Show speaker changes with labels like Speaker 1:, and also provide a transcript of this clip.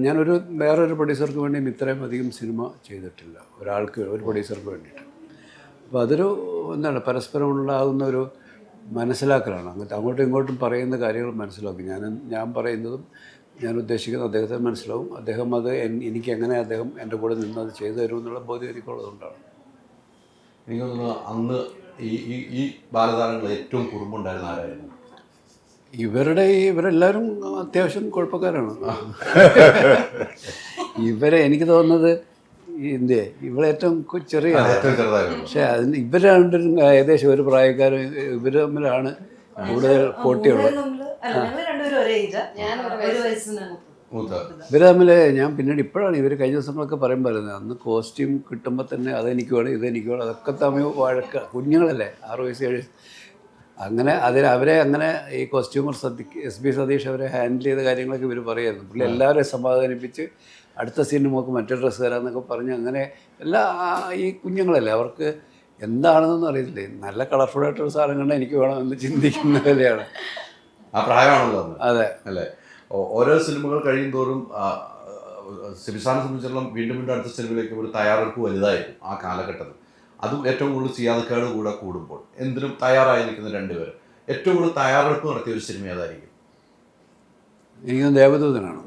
Speaker 1: ഞാനൊരു വേറൊരു പ്രൊഡ്യൂസർക്ക് വേണ്ടിയും ഇത്രയും അധികം സിനിമ ചെയ്തിട്ടില്ല, ഒരു പ്രൊഡ്യൂസർക്ക് വേണ്ടിയിട്ട്. അപ്പോൾ അതൊരു എന്താണ് പരസ്പരം ഉണ്ടാകുന്ന ഒരു മനസ്സിലാക്കലാണ്. അങ്ങോട്ടും ഇങ്ങോട്ടും പറയുന്ന കാര്യങ്ങൾ മനസ്സിലാക്കും. ഞാൻ പറയുന്നതും ഞാൻ ഉദ്ദേശിക്കുന്നത് അദ്ദേഹത്തെ മനസ്സിലാവും. അദ്ദേഹം അത് എനിക്ക് എങ്ങനെ അദ്ദേഹം എൻ്റെ കൂടെ നിന്ന് അത് ചെയ്തു തരുമെന്നുള്ള ബോധ്യം എനിക്കുള്ളതുകൊണ്ടാണ്.
Speaker 2: എനിക്ക് തോന്നുന്നു അന്ന് ഈ ബാലതാരങ്ങൾ ഏറ്റവും കുറുമ്പുണ്ടായിരുന്ന ആരായിരുന്നു?
Speaker 1: ഇവരെല്ലാവരും അത്യാവശ്യം കുഴപ്പക്കാരാണ്. എനിക്ക് തോന്നുന്നത് ഇവളേറ്റവും ചെറിയ, പക്ഷേ അതിന് ഇവർ രണ്ടും ഏകദേശം ഒരു പ്രായക്കാരും ഇവർ തമ്മിലാണ് കൂടുതൽ പോട്ടിയുള്ളത്. ഇവർ തമ്മിൽ ഞാൻ പിന്നീട് ഇപ്പോഴാണ് ഇവർ കഴിഞ്ഞ ദിവസങ്ങളൊക്കെ പറയുന്നത്, അന്ന് കോസ്റ്റ്യൂം കിട്ടുമ്പോൾ തന്നെ അതെനിക്ക് വേണം ഇതെനിക്ക് വേണം, അതൊക്കെ തമ്മിൽ വഴക്ക. കുഞ്ഞുങ്ങളല്ലേ, 6 വയസ്സ് 7 വയസ്സ്. അങ്ങനെ അവരെ അങ്ങനെ ഈ കോസ്റ്റ്യൂമർ SP സതീഷ് അവരെ ഹാൻഡിൽ ചെയ്ത കാര്യങ്ങളൊക്കെ ഇവർ പറയായിരുന്നു. പുള്ളി എല്ലാവരെയും സമാധാനിപ്പിച്ച് അടുത്ത സീനിന് നമുക്ക് മറ്റേ ഡ്രസ്സ് തരാമെന്നൊക്കെ പറഞ്ഞ് അങ്ങനെ ഈ കുഞ്ഞുങ്ങളല്ലേ, അവർക്ക് എന്താണെന്നൊന്നും അറിയത്തില്ലേ. നല്ല കളർഫുള്ളായിട്ടൊരു സാധനം കണ്ടാൽ എനിക്ക് വേണമെന്ന് ചിന്തിക്കുന്ന വിലയാണ്.
Speaker 2: ആ പ്രായമാണല്ലോ.
Speaker 1: അതെ
Speaker 2: അല്ലേ. ഓരോ സിനിമകൾ കഴിയും തോറും സിബിസാറിനെ സംബന്ധിച്ചിടത്തോളം വീണ്ടും വീണ്ടും അടുത്ത സിനിമയിലേക്ക് ഒരു തയ്യാറെടുപ്പ് വലുതായിരുന്നു ആ കാലഘട്ടത്തിൽ. അതും ഏറ്റവും കൂടുതൽ ചെയ്യാതെ കൂടെ കൂടുമ്പോൾ എന്തിനും തയ്യാറായി നിൽക്കുന്ന രണ്ടുപേർ ഏറ്റവും കൂടുതൽ തയ്യാറെടുപ്പ് നടത്തിയ ഒരു സിനിമ ഏതായിരിക്കും?
Speaker 1: എനിക്ക് ദേവദൂതനാണ്.